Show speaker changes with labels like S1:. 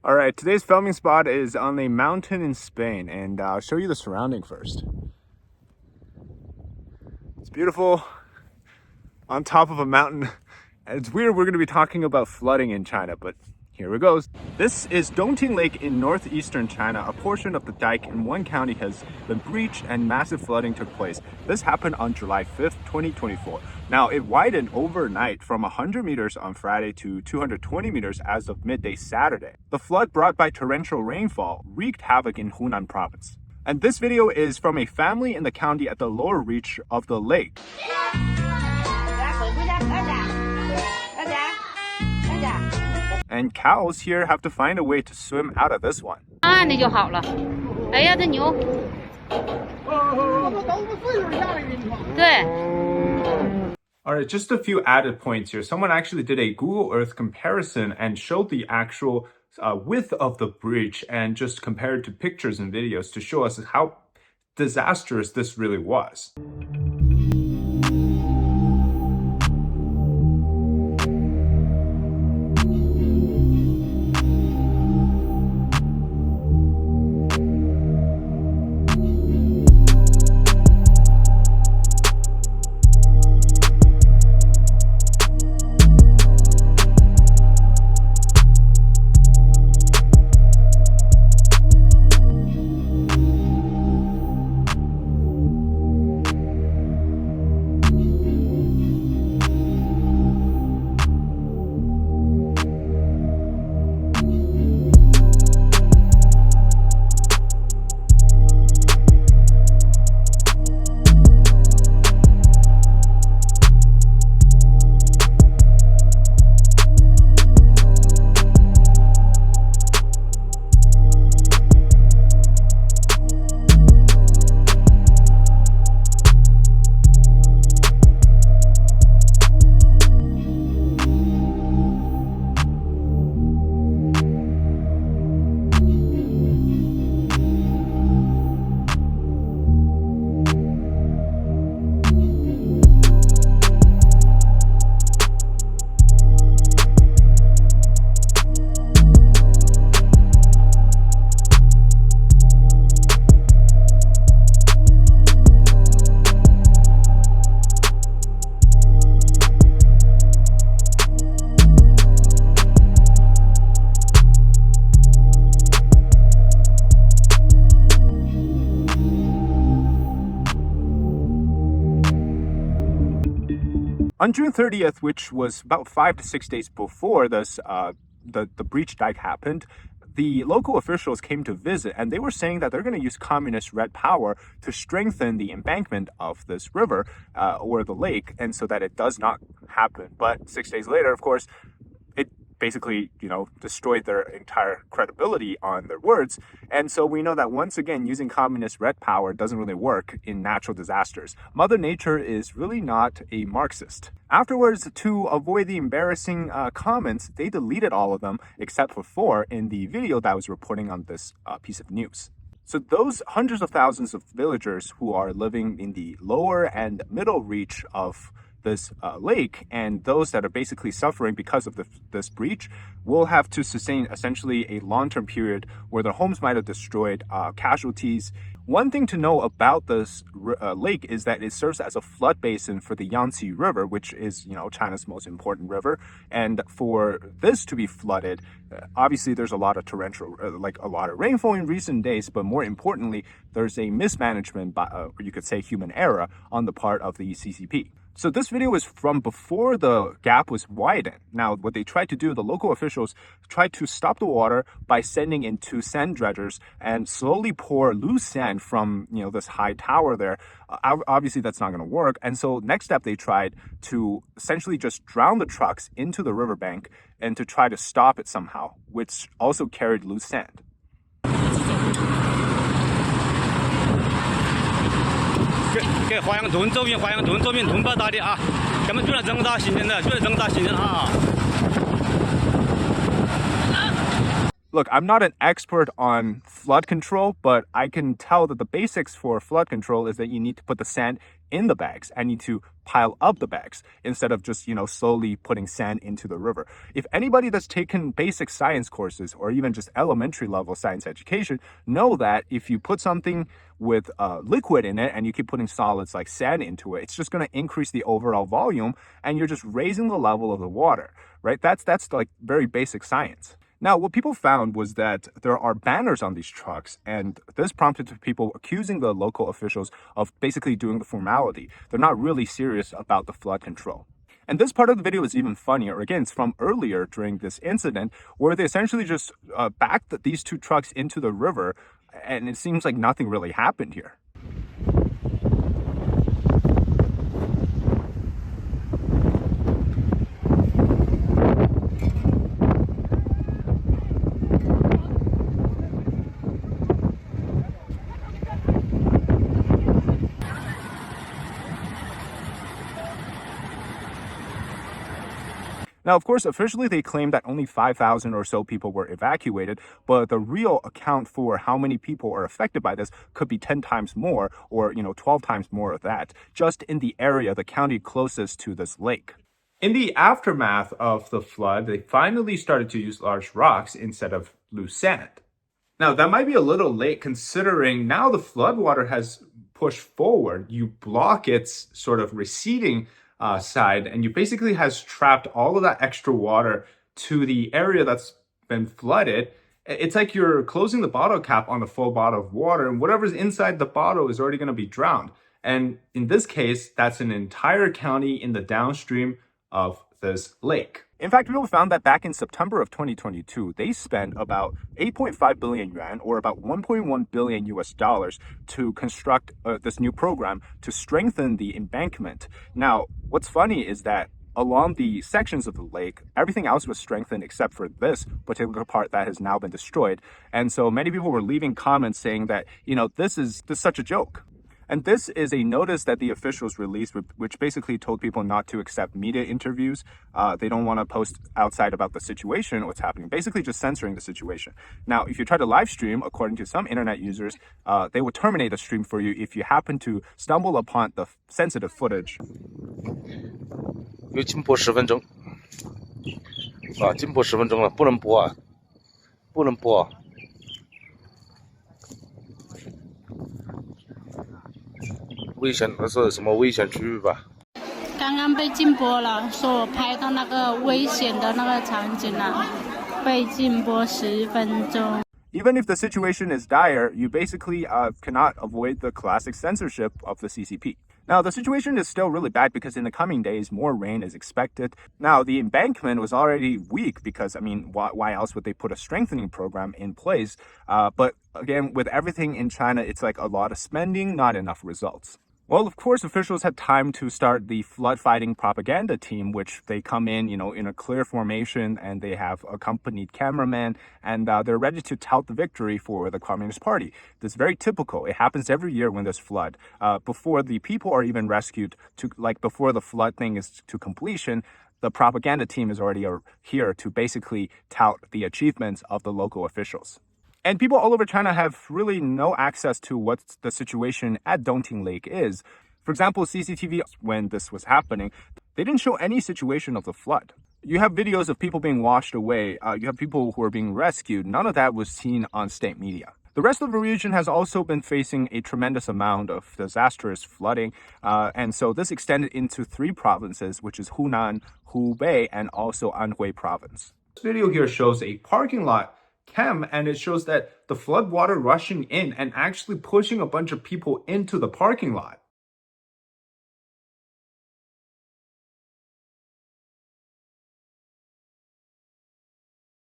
S1: All right, today's filming spot is on a mountain in Spain, and I'll show you the surrounding first. It's beautiful on top of a mountain. It's weird we're going to be talking about flooding in China, but here it goes. This is Dongting Lake in northeastern China. A portion of the dike in one county has been breached and massive flooding took place. This happened on July 5th, 2024. Now, it widened overnight from 100 meters on Friday to 220 meters as of midday Saturday. The flood brought by torrential rainfall wreaked havoc in Hunan province. And this video is from a family in the county at the lower reach of the lake. And cows here have to find a way to swim out of this one. Alright, just a few added points here. Someone actually did a Google Earth comparison and showed the actual width of the breach and just compared to pictures and videos to show us how disastrous this really was. On June 30th, which was about 5 to 6 days before this, the breach dike happened, the local officials came to visit and they were saying that they're going to use communist red power to strengthen the embankment of this river or the lake, and so that it does not happen. But 6 days later, of course, it basically, destroyed their entire credibility on their words. And so we know that once again, using communist red power doesn't really work in natural disasters. Mother Nature is really not a Marxist. Afterwards, to avoid the embarrassing comments, they deleted all of them except for 4 in the video that I was reporting on this piece of news. So those hundreds of thousands of villagers who are living in the lower and middle reach of this lake, and those that are basically suffering because of this breach, will have to sustain essentially a long-term period where their homes might have destroyed, casualties. One thing to know about this lake is that it serves as a flood basin for the Yangtze River, which is, China's most important river. And for this to be flooded, obviously there's a lot of torrential, a lot of rainfall in recent days, but more importantly, there's a mismanagement, or you could say human error, on the part of the CCP. So this video is from before the gap was widened. Now, what they tried to do, the local officials tried to stop the water by sending in 2 sand dredgers and slowly pour loose sand from, this high tower there. Obviously, that's not going to work. And so next step, they tried to essentially just drown the trucks into the riverbank and to try to stop it somehow, which also carried loose sand.
S2: 给华阳屯周边屯报大的啊，咱们就来增大新鲜的，就来增大新鲜啊。
S1: Look, I'm not an expert on flood control, but I can tell that the basics for flood control is that you need to put the sand in the bags and need to pile up the bags instead of just, slowly putting sand into the river. If anybody that's taken basic science courses or even just elementary level science education know that if you put something with liquid in it and you keep putting solids like sand into it, it's just going to increase the overall volume and you're just raising the level of the water, right? That's like very basic science. Now, what people found was that there are banners on these trucks, and this prompted people accusing the local officials of basically doing the formality. They're not really serious about the flood control. And this part of the video is even funnier. Again, it's from earlier during this incident where they essentially just backed these two trucks into the river, and it seems like nothing really happened here. Now, of course, officially they claim that only 5,000 or so people were evacuated, but the real account for how many people are affected by this could be 10 times more or, 12 times more of that, just in the area, the county closest to this lake. In the aftermath of the flood, they finally started to use large rocks instead of loose sand. Now, that might be a little late considering now the floodwater has pushed forward. You block its sort of receding side, and you basically has trapped all of that extra water to the area that's been flooded. It's like you're closing the bottle cap on a full bottle of water, and whatever's inside the bottle is already going to be drowned. And in this case, that's an entire county in the downstream of this lake. In fact, people found that back in September of 2022, they spent about 8.5 billion yuan, or about 1.1 billion US dollars, to construct this new program to strengthen the embankment. Now, what's funny is that along the sections of the lake, everything else was strengthened except for this particular part that has now been destroyed. And so many people were leaving comments saying that, this is such a joke. And this is a notice that the officials released, which basically told people not to accept media interviews. They don't want to post outside about the situation, what's happening, basically just censoring the situation. Now, if you try to live stream, according to some internet users, they will terminate the stream for you if you happen to stumble upon the sensitive footage.
S3: 又禁播10分钟啊！禁播10分钟了，不能播啊！不能播啊！危险，那是什么危险区域吧？
S4: 刚刚被禁播了，说我拍到那个危险的那个场景了，被禁播10分钟。
S1: Even if the situation is dire, you basically cannot avoid the classic censorship of the CCP. Now, the situation is still really bad because in the coming days, more rain is expected. Now, the embankment was already weak because, why else would they put a strengthening program in place? But again, with everything in China, it's like a lot of spending, not enough results. Well, of course, officials had time to start the flood fighting propaganda team, which they come in, in a clear formation, and they have accompanied cameramen, and they're ready to tout the victory for the Communist Party. This is very typical. It happens every year when there's flood. Before the people are even rescued, before the flood thing is to completion, the propaganda team is already here to basically tout the achievements of the local officials. And people all over China have really no access to what the situation at Dongting Lake is. For example, CCTV, when this was happening, they didn't show any situation of the flood. You have videos of people being washed away. You have people who are being rescued. None of that was seen on state media. The rest of the region has also been facing a tremendous amount of disastrous flooding. And so this extended into 3 provinces, which is Hunan, Hubei, and also Anhui province. This video here shows a parking lot cam, and it shows that the flood water rushing in and actually pushing a bunch of people into the parking lot.